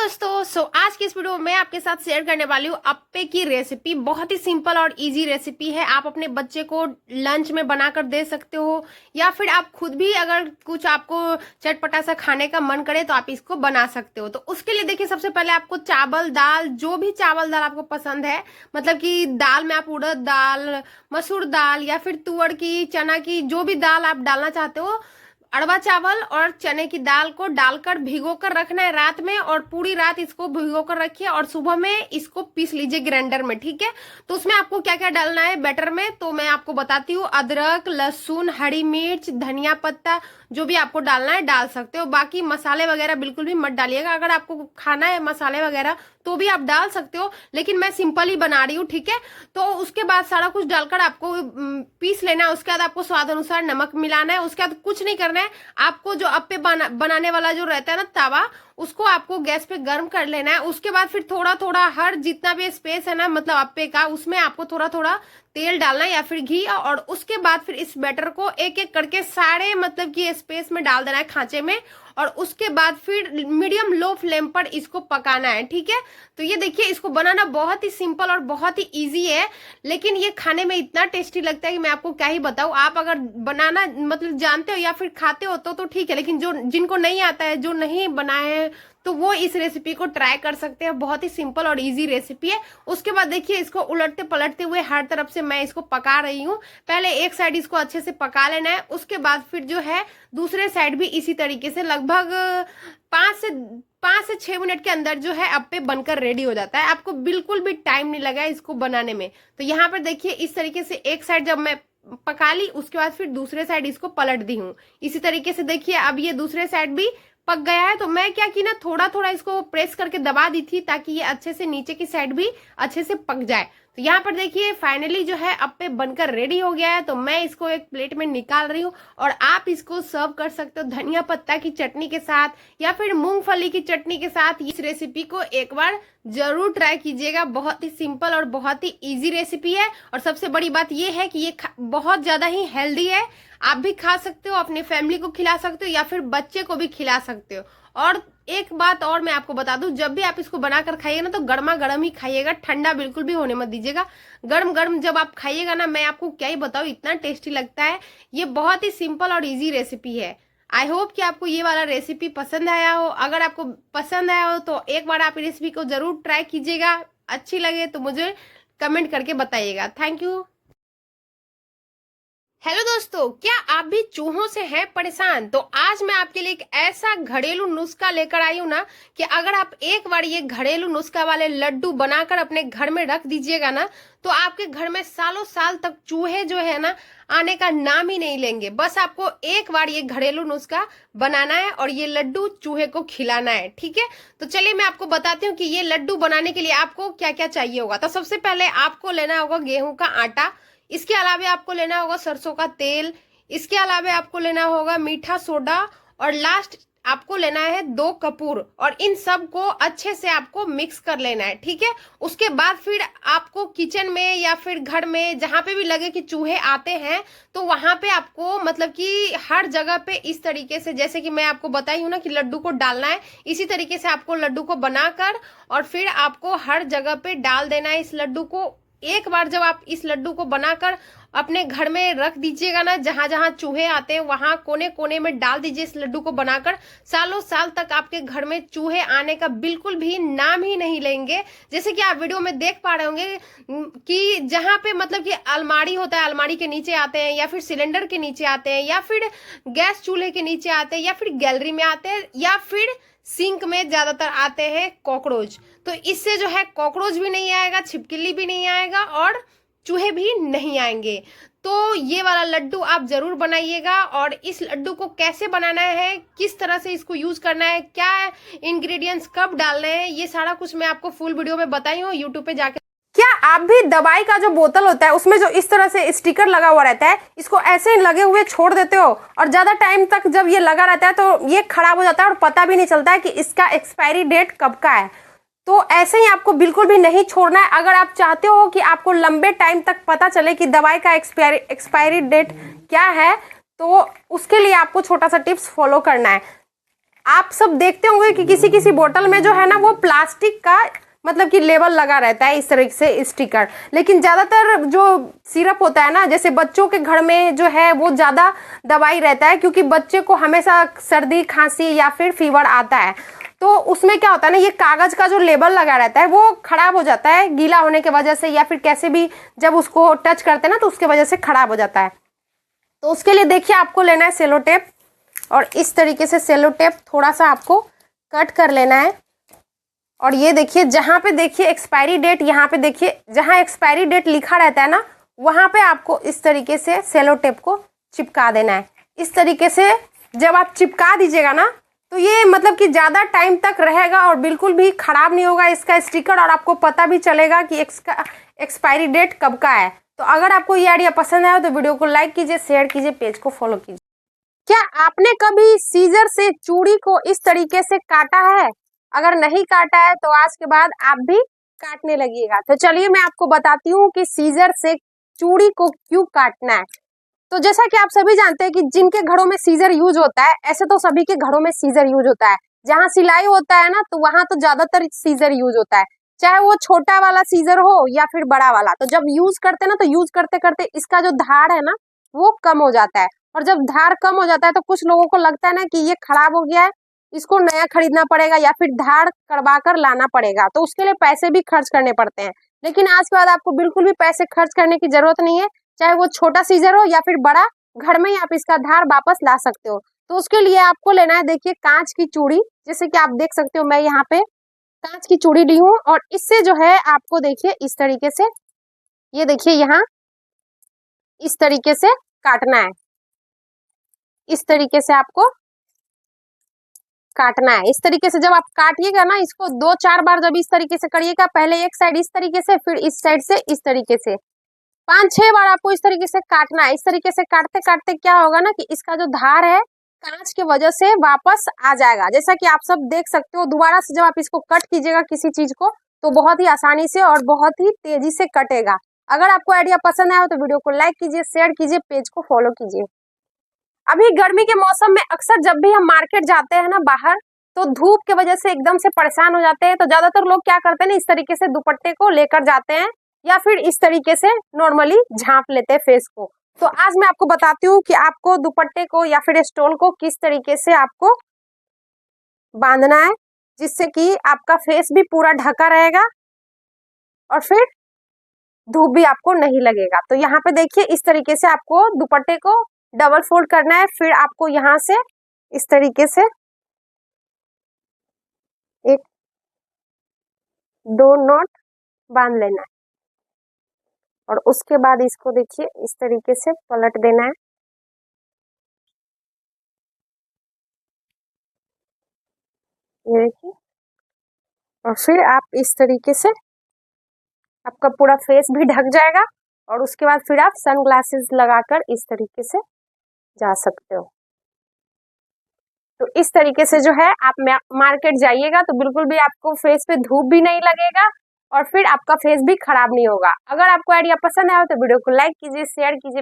दोस्तों, आज की इस वीडियो में मैं आपके साथ शेयर करने वाली हूँ अप्पे की रेसिपी। बहुत ही सिंपल और इजी रेसिपी है। आप अपने बच्चे को लंच में बनाकर दे सकते हो या फिर आप खुद भी अगर कुछ आपको चटपटा सा खाने का मन करे तो आप इसको बना सकते हो। तो उसके लिए देखिए, सबसे पहले आपको चावल दाल, जो भी चावल दाल आपको पसंद है, मतलब कि दाल में आप उड़द दाल, मसूर दाल या फिर तुअर की, चना की, जो भी दाल आप डालना चाहते हो, अरवा चावल और चने की दाल को डालकर भिगो कर रखना है रात में, और पूरी रात इसको भिगो कर रखिए और सुबह में इसको पीस लीजिए ग्राइंडर में। ठीक है, तो उसमें आपको क्या क्या डालना है बैटर में, तो मैं आपको बताती हूँ। अदरक, लहसुन, हरी मिर्च, धनिया पत्ता, जो भी आपको डालना है डाल सकते हो। बाकी मसाले वगैरह बिल्कुल भी मत डालिएगा। अगर आपको खाना है मसाले वगैरह तो भी आप डाल सकते हो, लेकिन मैं सिंपल ही बना रही हूँ। ठीक है, तो उसके बाद सारा कुछ डालकर आपको पीस लेना है। उसके बाद आपको स्वाद अनुसार नमक मिलाना है। उसके बाद कुछ नहीं करना है, आपको जो अप्पे बनाने वाला जो रहता है ना तवा, उसको आपको गैस पे गर्म कर लेना है। उसके बाद फिर थोड़ा थोड़ा हर जितना भी स्पेस है ना, मतलब अप्पे का, उसमें आपको थोड़ा थोड़ा तेल डालना है या फिर घी, और उसके बाद फिर इस बैटर को एक एक करके सारे मतलब कि स्पेस में डाल देना है खांचे में, और उसके बाद फिर मीडियम लो फ्लेम पर इसको पकाना है। ठीक है, तो ये देखिए, इसको बनाना बहुत ही सिंपल और बहुत ही इजी है, लेकिन ये खाने में इतना टेस्टी लगता है कि मैं आपको क्या ही बताऊं। आप अगर बनाना मतलब जानते हो या फिर खाते हो तो ठीक है, लेकिन जो जिनको नहीं आता है, जो नहीं बनाए हैं, तो वो इस रेसिपी को ट्राई कर सकते हैं। बहुत ही सिंपल और इजी रेसिपी है। उसके बाद देखिए, इसको उलटते पलटते हुए हर तरफ से मैं इसको पका रही हूँ। पहले एक साइड इसको अच्छे से पका लेना है, उसके बाद फिर जो है दूसरे साइड भी इसी तरीके से लगभग 5 से 6 मिनट के अंदर जो है अप्पे बनकर रेडी हो जाता है। आपको बिल्कुल भी टाइम नहीं लगा इसको बनाने में। तो यहाँ पर देखिए, इस तरीके से एक साइड जब मैं पका ली, उसके बाद फिर दूसरे साइड इसको पलट दी हूँ। इसी तरीके से देखिए, अब ये दूसरे साइड भी पक गया है। तो मैं क्या की ना, थोड़ा थोड़ा इसको प्रेस करके दबा दी थी ताकि ये अच्छे से नीचे की साइड भी अच्छे से पक जाए। तो यहाँ पर देखिए, फाइनली जो है अप्पे बनकर रेडी हो गया है। तो मैं इसको एक प्लेट में निकाल रही हूँ, और आप इसको सर्व कर सकते हो धनिया पत्ता की चटनी के साथ या फिर मूंगफली की चटनी के साथ। इस रेसिपी को एक बार जरूर ट्राई कीजिएगा। बहुत ही सिंपल और बहुत ही इजी रेसिपी है, और सबसे बड़ी बात ये है कि ये बहुत ज्यादा ही हेल्दी है। आप भी खा सकते हो, अपने फैमिली को खिला सकते हो या फिर बच्चे को भी खिला सकते हो। और एक बात और मैं आपको बता दूं, जब भी आप इसको बनाकर खाइएगा ना, तो गर्मा गर्म ही खाइएगा, ठंडा बिल्कुल भी होने मत दीजिएगा। गर्म गर्म जब आप खाइएगा ना, मैं आपको क्या ही बताऊं, इतना टेस्टी लगता है। ये बहुत ही सिंपल और इजी रेसिपी है। आई होप कि आपको ये वाला रेसिपी पसंद आया हो। अगर आपको पसंद आया हो तो एक बार आप रेसिपी को जरूर ट्राई कीजिएगा। अच्छी लगे तो मुझे कमेंट करके बताइएगा। Thank you. हेलो दोस्तों, क्या आप भी चूहों से हैं परेशान? तो आज मैं आपके लिए एक ऐसा घरेलू नुस्खा लेकर आई हूँ ना, कि अगर आप एक बार ये घरेलू नुस्खा वाले लड्डू बनाकर अपने घर में रख दीजिएगा ना, तो आपके घर में सालों साल तक चूहे जो है ना आने का नाम ही नहीं लेंगे। बस आपको एक बार ये घरेलू नुस्खा बनाना है और ये लड्डू चूहे को खिलाना है। ठीक है, तो चलिए मैं आपको बताती हूँ कि ये लड्डू बनाने के लिए आपको क्या क्या चाहिए होगा। तो सबसे पहले आपको लेना होगा गेहूं का आटा। इसके अलावा आपको लेना होगा सरसों का तेल। इसके अलावा आपको लेना होगा मीठा सोडा, और लास्ट आपको लेना है 2 कपूर, और इन सब को अच्छे से आपको मिक्स कर लेना है। ठीक है, उसके बाद फिर आपको किचन में या फिर घर में जहां पे भी लगे कि चूहे आते हैं, तो वहां पे आपको मतलब कि हर जगह पे इस तरीके से, जैसे कि मैं आपको बताई हूँ ना कि लड्डू को डालना है, इसी तरीके से आपको लड्डू को बनाकर और फिर आपको हर जगह पे डाल देना है इस लड्डू को। एक बार जब आप इस लड्डू को बनाकर अपने घर में रख दीजिएगा ना, जहां जहां चूहे आते हैं वहां कोने कोने में डाल दीजिए इस लड्डू को बनाकर। सालों साल तक आपके घर में चूहे आने का बिल्कुल भी नाम ही नहीं लेंगे। जैसे कि आप वीडियो में देख पा रहे होंगे कि जहां पे मतलब कि अलमारी होता है, अलमारी के नीचे आते हैं, या फिर सिलेंडर के नीचे आते हैं, या फिर गैस चूल्हे के नीचे आते हैं, या फिर गैलरी में आते हैं, या फिर सिंक में ज्यादातर आते हैं कॉकरोच। तो इससे जो है कॉकरोच भी नहीं आएगा, छिपकली भी नहीं आएगा, और चूहे भी नहीं आएंगे। तो ये वाला लड्डू आप जरूर बनाइएगा। और इस लड्डू को कैसे बनाना है, किस तरह से इसको यूज करना है, क्या इंग्रेडिएंट्स कब डालने हैं, ये सारा कुछ मैं आपको फुल वीडियो में बताई हूँ यूट्यूब पे जाके। क्या आप भी दवाई का जो बोतल होता है उसमें जो इस तरह से स्टिकर लगा हुआ रहता है, इसको ऐसे ही लगे हुए छोड़ देते हो, और ज्यादा टाइम तक जब ये लगा रहता है तो ये खराब हो जाता है और पता भी नहीं चलता है कि इसका एक्सपायरी डेट कब का है। तो ऐसे ही आपको बिल्कुल भी नहीं छोड़ना है। अगर आप चाहते हो कि आपको लंबे टाइम तक पता चले कि दवाई का एक्सपायरी डेट क्या है, तो उसके लिए आपको छोटा सा टिप्स फॉलो करना है। आप सब देखते होंगे कि किसी किसी बोतल में जो है ना वो प्लास्टिक का मतलब कि लेबल लगा रहता है इस तरह से स्टिकर, लेकिन ज्यादातर जो सिरप होता है ना, जैसे बच्चों के घर में जो है वो ज्यादा दवाई रहता है, क्योंकि बच्चे को हमेशा सर्दी खांसी या फिर फीवर आता है, तो उसमें क्या होता है ना, ये कागज का जो लेबल लगा रहता है वो खराब हो जाता है गीला होने की वजह से, या फिर कैसे भी जब उसको टच करते हैं ना तो उसके वजह से खराब हो जाता है। तो उसके लिए देखिए आपको लेना है सेलो टेप, और इस तरीके से सेलो टेप थोड़ा सा आपको कट कर लेना है। और ये देखिए जहाँ पे देखिए एक्सपायरी डेट, यहाँ पे देखिए जहाँ एक्सपायरी डेट लिखा रहता है ना, वहाँ पे आपको इस तरीके से सेलो टेप को चिपका देना है। इस तरीके से जब आप चिपका दीजिएगा ना तो ये मतलब कि ज़्यादा टाइम तक रहेगा और बिल्कुल भी ख़राब नहीं होगा इसका स्टिकर, और आपको पता भी चलेगा कि इसका एक्सपायरी डेट कब का है। तो अगर आपको ये आइडिया पसंद आया तो वीडियो को लाइक कीजिए, शेयर कीजिए, पेज को फॉलो कीजिए। क्या आपने कभी सीजर से चूड़ी को इस तरीके से काटा है? अगर नहीं काटा है तो आज के बाद आप भी काटने लगिएगा। तो चलिए मैं आपको बताती हूँ कि सीजर से चूड़ी को क्यों काटना है। तो जैसा कि आप सभी जानते हैं कि जिनके घरों में सीजर यूज होता है, ऐसे तो सभी के घरों में सीजर यूज होता है। जहाँ सिलाई होता है ना तो वहां तो ज्यादातर सीजर यूज होता है, चाहे वो छोटा वाला सीजर हो या फिर बड़ा वाला। तो जब यूज करते हैं ना तो यूज करते करते इसका जो धार है ना वो कम हो जाता है, और जब धार कम हो जाता है तो कुछ लोगों को लगता है ना कि ये खराब हो गया है, इसको नया खरीदना पड़ेगा या फिर धार करवा कर लाना पड़ेगा, तो उसके लिए पैसे भी खर्च करने पड़ते हैं। लेकिन आज के बाद आपको बिल्कुल भी पैसे खर्च करने की जरूरत नहीं है, चाहे वो छोटा सीजर हो या फिर बड़ा, घर में ही आप इसका धार वापस ला सकते हो। तो उसके लिए आपको लेना है देखिए कांच की चूड़ी, जैसे कि आप देख सकते हो मैं यहाँ पे कांच की चूड़ी ली हूँ, और इससे जो है आपको देखिए इस तरीके से, ये देखिए यहाँ इस तरीके से काटना है, इस तरीके से आपको काटना है। इस तरीके से जब आप काटिएगा ना इसको 2-4 बार जब इस तरीके से करिएगा, पहले एक साइड इस तरीके से, फिर इस साइड से इस तरीके से 5-6 बार आपको इस तरीके से काटना है। इस तरीके से काटते काटते क्या होगा ना कि इसका जो धार है कांच की वजह से वापस आ जाएगा, जैसा कि आप सब देख सकते हो। दोबारा से जब आप इसको कट कीजिएगा किसी चीज को तो बहुत ही आसानी से और बहुत ही तेजी से कटेगा। अगर आपको आइडिया पसंद आया हो तो वीडियो को लाइक कीजिए, शेयर कीजिए, पेज को फॉलो कीजिए। अभी गर्मी के मौसम में अक्सर जब भी हम मार्केट जाते हैं ना बाहर, तो धूप की वजह से एकदम से परेशान हो जाते हैं, तो ज्यादातर लोग क्या करते हैं ना इस तरीके से दुपट्टे को लेकर जाते हैं, या फिर इस तरीके से नॉर्मली झांप लेते हैं फेस को। तो आज मैं आपको बताती हूँ कि आपको दुपट्टे को या फिर स्टोल को किस तरीके से आपको बांधना है, जिससे कि आपका फेस भी पूरा ढका रहेगा और फिर धूप भी आपको नहीं लगेगा। तो यहाँ पे देखिए इस तरीके से आपको दुपट्टे को डबल फोल्ड करना है, फिर आपको यहाँ से इस तरीके से 1-2 नॉट बांध लेना है, और उसके बाद इसको देखिए इस तरीके से पलट देना है। ये देखिए, और फिर आप इस तरीके से आपका पूरा फेस भी ढक जाएगा, और उसके बाद फिर आप सनग्लासेस लगाकर इस तरीके से जा सकते हो। तो इस तरीके से जो है आप मार्केट जाइएगा तो बिल्कुल भी आपको फेस पे धूप भी नहीं लगेगा, और फिर आपका फेस भी खराब नहीं होगा। अगर आपको आइडिया पसंद आया हो तो वीडियो को लाइक कीजिए, शेयर कीजिए,